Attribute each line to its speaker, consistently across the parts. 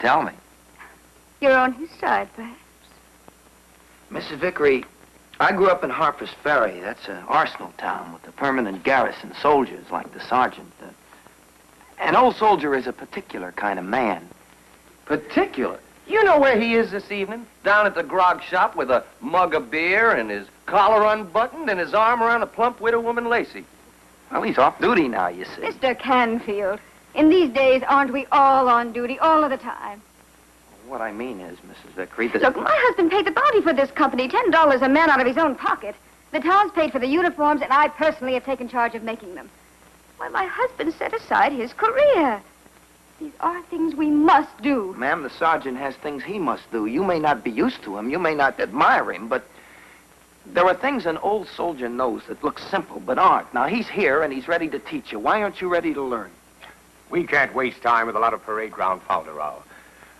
Speaker 1: Tell me.
Speaker 2: You're on his side, perhaps.
Speaker 1: Mrs. Vickery, I grew up in Harper's Ferry. That's an arsenal town with a permanent garrison, soldiers like the sergeant. An old soldier is a particular kind of man.
Speaker 3: Particular? You know where he is this evening? Down at the grog shop with a mug of beer and his collar unbuttoned and his arm around a plump widow woman, Lacey.
Speaker 1: Well, he's off duty now, you see.
Speaker 2: Mr. Canfield, in these days, aren't we all on duty all of the time?
Speaker 1: What I mean is, Mrs. Vickery, that...
Speaker 2: Look, my husband paid the bounty for this company, $10 a man out of his own pocket. The town's paid for the uniforms, and I personally have taken charge of making them. Why, my husband set aside his career. These are things we must do.
Speaker 1: Ma'am, the sergeant has things he must do. You may not be used to him, you may not admire him, but there are things an old soldier knows that look simple but aren't. Now, he's here and he's ready to teach you. Why aren't you ready to learn?
Speaker 4: We can't waste time with a lot of parade ground founder-row.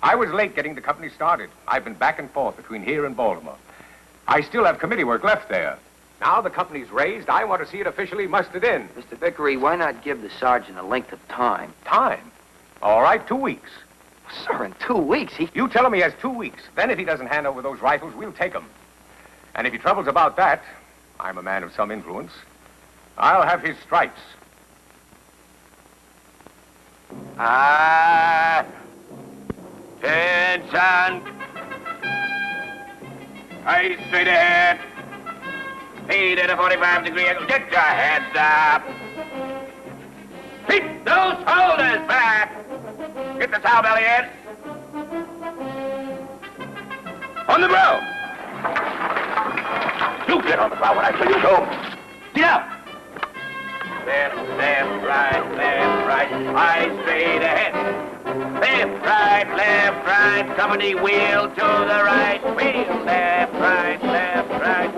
Speaker 4: I was late getting the company started. I've been back and forth between here and Baltimore. I still have committee work left there. Now the company's raised, I want to see it officially mustered in.
Speaker 1: Mr. Vickery, why not give the sergeant a length of time?
Speaker 4: Time? All right, 2 weeks.
Speaker 1: Sir, in 2 weeks,
Speaker 4: You tell him he has 2 weeks. Then if he doesn't hand over those rifles, we'll take them. And if he troubles about that, I'm a man of some influence, I'll have his stripes.
Speaker 5: Attention! Eyes straight ahead. Speed at a 45-degree angle. Get your heads up. Keep those shoulders back. Get the towel belly in. On the ground. You get on the ground when I tell you so. Get out. Left, right. Eyes straight ahead. Left, right. Company wheel to the right. Wheel, left, right. Left, right.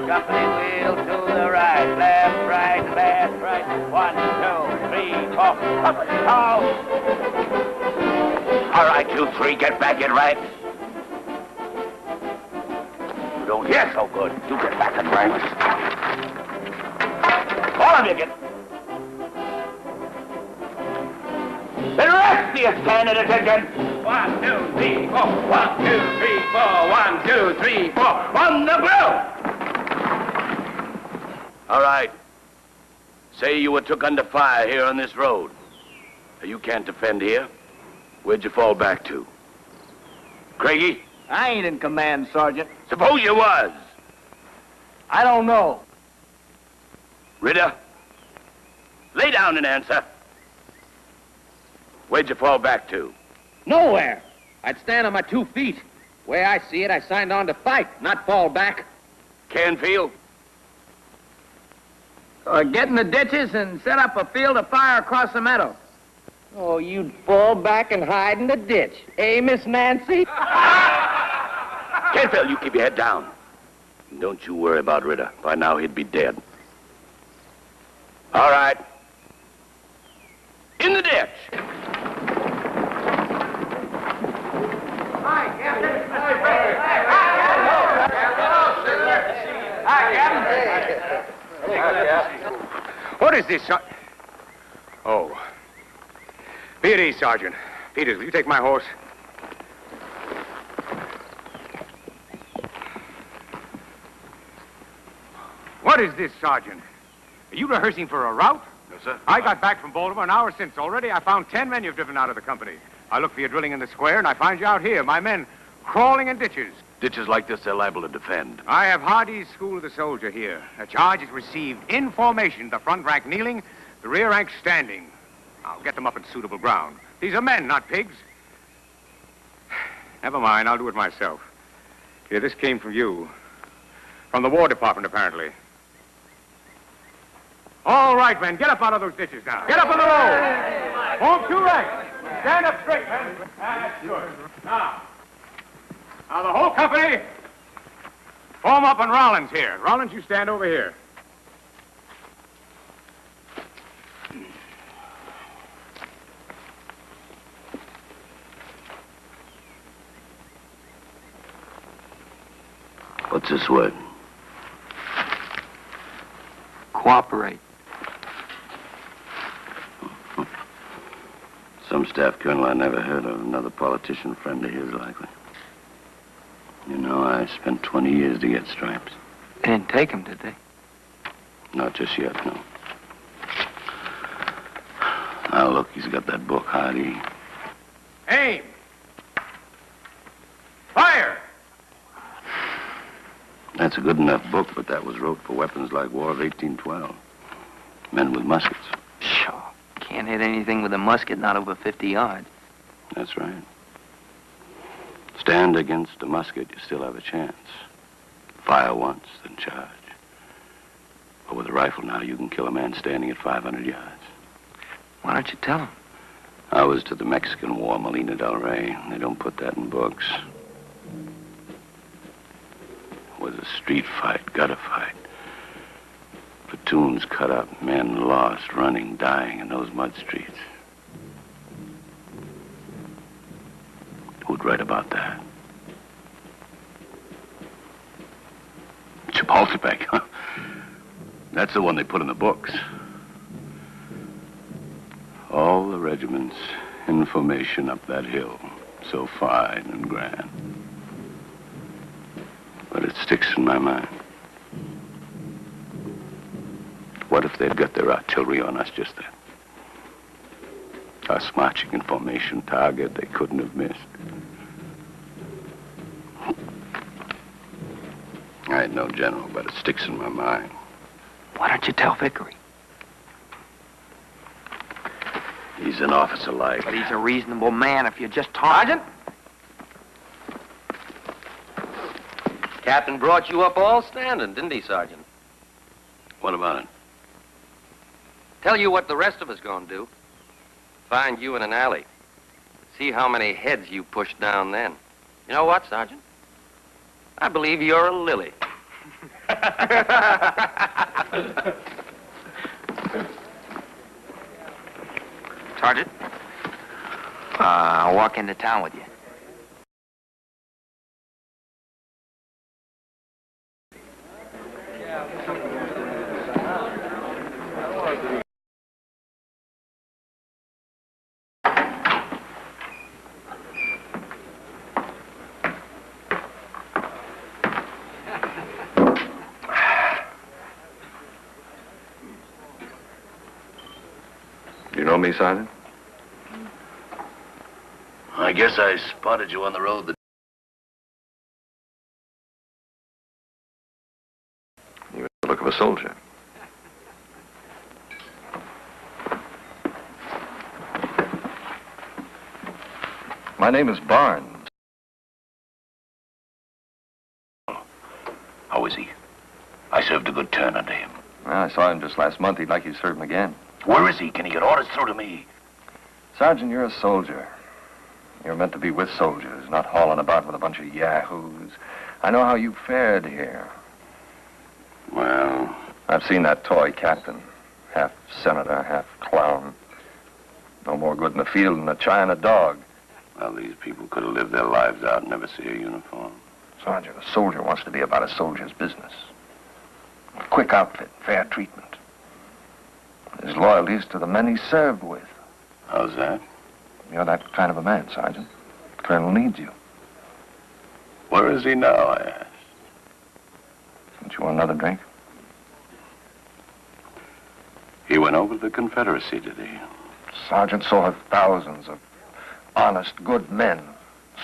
Speaker 5: Company wheel to the right. Left, right. 1, 2, 3, 4. Company out. All right, you three, get back in right. You don't hear so good. You get back in ranks. All of you get... The rest of you stand at attention. 1, 2, 3, 4. 1, 2, 3, 4. 1, 2, 3, 4. On the ground. All right. Say you were took under fire here on this road. You can't defend here. Where'd you fall back to? Craigie?
Speaker 3: I ain't in command, Sergeant.
Speaker 5: Suppose you was.
Speaker 3: I don't know.
Speaker 5: Ritter? Lay down and answer. Where'd you fall back to?
Speaker 3: Nowhere. I'd stand on my 2 feet. Way I see it, I signed on to fight, not fall back.
Speaker 5: Canfield?
Speaker 3: Get in the ditches and set up a field of fire across the meadow. Oh, you'd fall back and hide in the ditch. Eh, Miss Nancy?
Speaker 5: Canfield, you keep your head down. And don't you worry about Ritter. By now, he'd be dead. All right. In the ditch.
Speaker 4: What is this, Oh. Be at ease, Sergeant. Peters, will you take my horse? What is this, Sergeant? Are you rehearsing for a rout?
Speaker 5: No, sir.
Speaker 4: I got back from Baltimore an hour since already. I found 10 men you've driven out of the company. I look for your drilling in the square, and I find you out here, my men crawling in ditches.
Speaker 5: Ditches like this, they're liable to defend.
Speaker 4: I have Hardy's School of the Soldier here. A charge is received in formation, the front rank kneeling, the rear rank standing. I'll get them up in suitable ground. These are men, not pigs. Never mind, I'll do it myself. Here, this came from you. From the War Department, apparently. All right, men, get up out of those ditches now. Get up on the road. Form 2 ranks. Stand up straight, men. That's good. Now, the whole company, form up on Rollins here. Rollins, you stand over here.
Speaker 5: What's this word?
Speaker 1: Cooperate.
Speaker 6: Some staff colonel I never heard of, another politician friend of his, likely. You know, I spent 20 years to get stripes.
Speaker 1: They didn't take him, did they?
Speaker 6: Not just yet, no. Now, look, he's got that book, Hardy.
Speaker 4: Aim! Fire!
Speaker 6: That's a good enough book, but that was wrote for weapons like War of 1812. Men with muskets.
Speaker 1: Sure. Can't hit anything with a musket not over 50 yards.
Speaker 6: That's right. Stand against a musket, you still have a chance. Fire once, then charge. But with a rifle now, you can kill a man standing at 500 yards.
Speaker 1: Why don't you tell him?
Speaker 6: I was to the Mexican War, Molina del Rey. They don't put that in books. It was a street fight, gutter fight. Platoons cut up, men lost, running, dying in those mud streets. Who'd write about that? Chapultepec, huh? That's the one they put in the books. All the regiments in formation up that hill, so fine and grand. But it sticks in my mind. What if they'd got their artillery on us just then? Us marching in formation, target they couldn't have missed. I ain't no general, but it sticks in my mind.
Speaker 1: Why don't you tell Vickery?
Speaker 6: He's an officer like.
Speaker 1: But he's a reasonable man if you just talk.
Speaker 3: Sergeant? Captain brought you up all standing, didn't he, Sergeant?
Speaker 6: What about it?
Speaker 3: Tell you what the rest of us gonna do. Find you in an alley. See how many heads you push down then. You know what, Sergeant? I believe you're a lily.
Speaker 1: Sergeant, I'll walk into town with you.
Speaker 3: You know me, Sergeant?
Speaker 6: I guess I spotted you on the road.
Speaker 3: You have the look of a soldier. My name is Barnes.
Speaker 6: How is he? I served a good turn under him.
Speaker 3: Well, I saw him just last month. He'd like you to serve him again.
Speaker 6: Where is he? Can he get orders through to me?
Speaker 3: Sergeant, you're a soldier. You're meant to be with soldiers, not hauling about with a bunch of yahoos. I know how you fared here.
Speaker 6: Well,
Speaker 3: I've seen that toy captain. Half senator, half clown. No more good in the field than a China dog.
Speaker 6: well, these people could have lived their lives out and never see a uniform.
Speaker 3: Sergeant, a soldier wants to be about a soldier's business. A quick outfit, fair treatment. His loyalty is to the men he's served with.
Speaker 6: How's that?
Speaker 3: You're that kind of a man, Sergeant. The Colonel needs you.
Speaker 6: Where is he now, I asked.
Speaker 3: Don't you want another drink?
Speaker 6: He went over to the Confederacy, did he?
Speaker 3: Sergeant, so have thousands of honest, good men.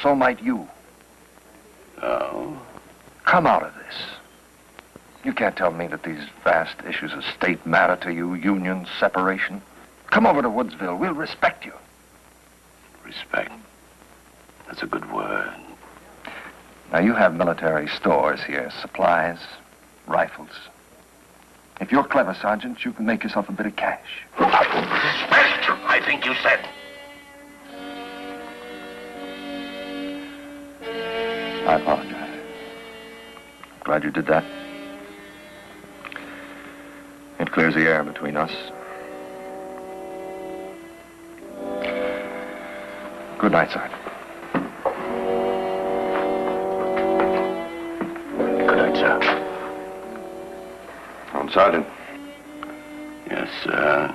Speaker 3: So might you.
Speaker 6: Oh?
Speaker 3: Come out of this. You can't tell me that these vast issues of state matter to you, union, separation. Come over to Woodsville. We'll respect you.
Speaker 6: Respect. That's a good word.
Speaker 3: Now, you have military stores here, supplies, rifles. If you're clever, Sergeant, you can make yourself a bit of cash.
Speaker 6: Respect, I think you said.
Speaker 3: I apologize. Glad you did that. It clears the air between us. Good night, Sergeant.
Speaker 6: Good night, sir.
Speaker 3: Sergeant.
Speaker 6: Yes, sir.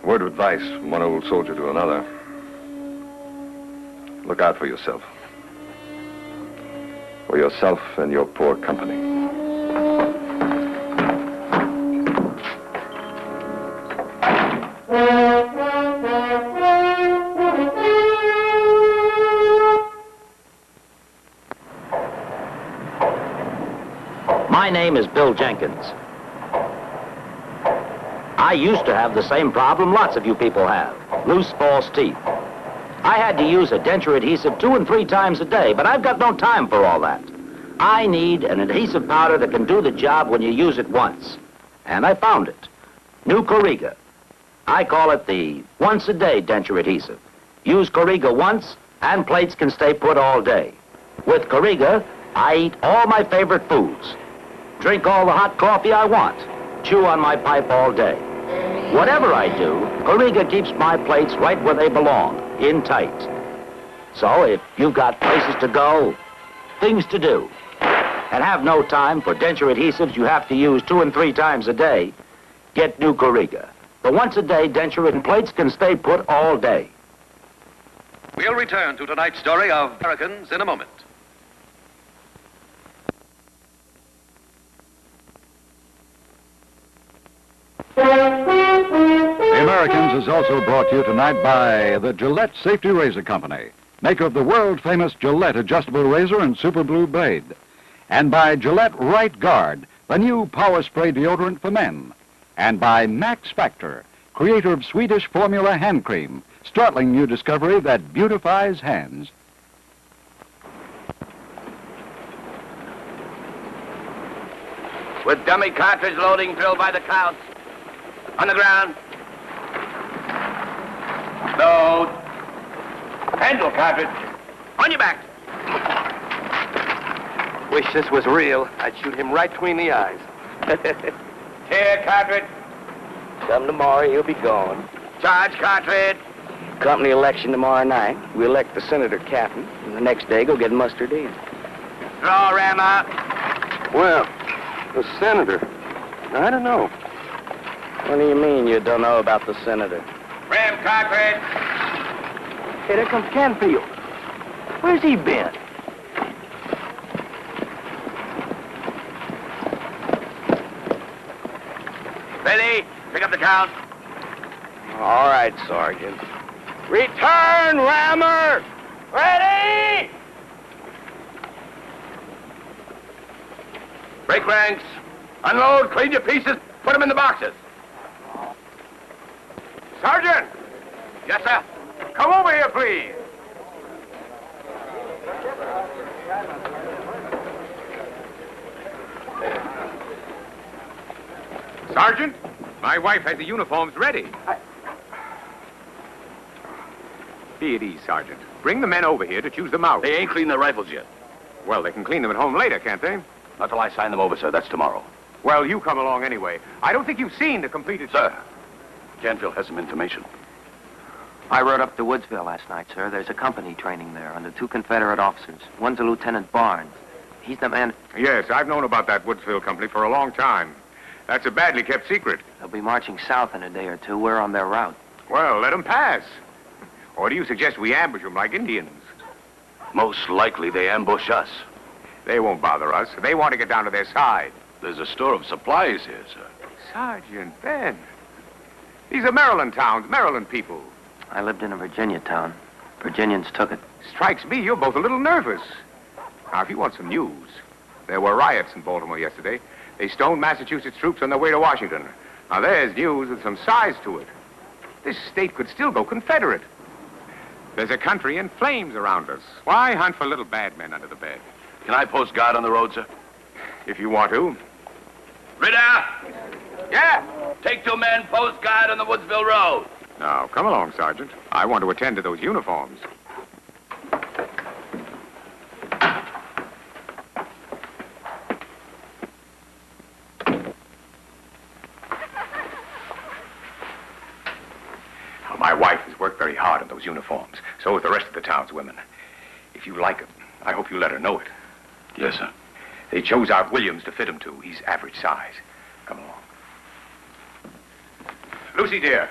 Speaker 3: Word of advice from one old soldier to another.
Speaker 7: Look out for yourself. For yourself and your poor company.
Speaker 5: My name is Bill Jenkins. I used to have the same problem lots of you people have, loose false teeth. I had to use a denture adhesive 2 and 3 times a day, but I've got no time for all that. I need an adhesive powder that can do the job when you use it once. And I found it. New Corriga. I call it the once-a-day denture adhesive. Use Corriga once, and plates can stay put all day. With Corriga, I eat all my favorite foods. Drink all the hot coffee I want. Chew on my pipe all day. Whatever I do, Corriga keeps my plates right where they belong, in tight. So if you've got places to go, things to do, and have no time for denture adhesives you have to use 2 and 3 times a day, get new Corriga. The once-a-day denture and plates can stay put all day.
Speaker 8: We'll return to tonight's story of Americans in a moment.
Speaker 9: The Americans is also brought to you tonight by the Gillette Safety Razor Company, maker of the world-famous Gillette Adjustable Razor and Super Blue Blade. And by Gillette Right Guard, the new power spray deodorant for men. And by Max Factor, creator of Swedish formula hand cream, startling new discovery that beautifies hands.
Speaker 5: With dummy cartridge loading drilled by the counts. On the ground. Load. Handle cartridge. On your back.
Speaker 3: Wish this was real. I'd shoot him right between the eyes.
Speaker 5: Tear cartridge.
Speaker 3: Come tomorrow, he'll be gone.
Speaker 5: Charge cartridge.
Speaker 3: Company election tomorrow night. We elect the senator captain, and the next day go get mustered in.
Speaker 5: Draw rammer.
Speaker 3: Well, the senator, I don't know. What do you mean you don't know about the senator?
Speaker 5: Ram cartridge.
Speaker 3: Hey, there comes Canfield. Where's he been?
Speaker 5: Ready? Pick up the count.
Speaker 3: All right, Sergeant.
Speaker 5: Return, rammer. Ready? Break ranks. Unload, clean your pieces, put them in the boxes. Sergeant! Yes, sir?
Speaker 4: Come over here, please. Sergeant, my wife has the uniforms ready. Be at ease, Sergeant. Bring the men over here to choose them out.
Speaker 6: They ain't cleaned their rifles yet.
Speaker 4: Well, they can clean them at home later, can't they?
Speaker 6: Not till I sign them over, sir. That's tomorrow.
Speaker 4: Well, you come along anyway. I don't think you've seen the completed...
Speaker 6: Sir, Canfield has some information.
Speaker 1: I rode up to Woodsville last night, sir. There's a company training there under 2 Confederate officers. One's a Lieutenant Barnes. He's the man...
Speaker 4: Yes, I've known about that Woodsville company for a long time. That's a badly kept secret.
Speaker 1: They'll be marching south in a day or 2. We're on their route.
Speaker 4: Well, let them pass. Or do you suggest we ambush them like Indians?
Speaker 6: Most likely they ambush us.
Speaker 4: They won't bother us. They want to get down to their side.
Speaker 6: There's a store of supplies here, sir.
Speaker 4: Sergeant Ben. These are Maryland towns, Maryland people.
Speaker 1: I lived in a Virginia town. Virginians took it.
Speaker 4: Strikes me you're both a little nervous. Now, if you want some news, there were riots in Baltimore yesterday. They stoned Massachusetts troops on their way to Washington. Now, there's news with some size to it. This state could still go Confederate. There's a country in flames around us. Why hunt for little bad men under the bed?
Speaker 6: Can I post guard on the road, sir?
Speaker 4: If you want to.
Speaker 5: Ritter!
Speaker 4: Yeah?
Speaker 5: Take 2 men, post guard on the Woodsville Road.
Speaker 4: Now, come along, Sergeant. I want to attend to those uniforms. Well, my wife has worked very hard on those uniforms. So has the rest of the town's women. If you like them, I hope you let her know it.
Speaker 6: Yes, sir.
Speaker 4: They chose out Williams to fit him to. He's average size. Come along. Lucy, dear.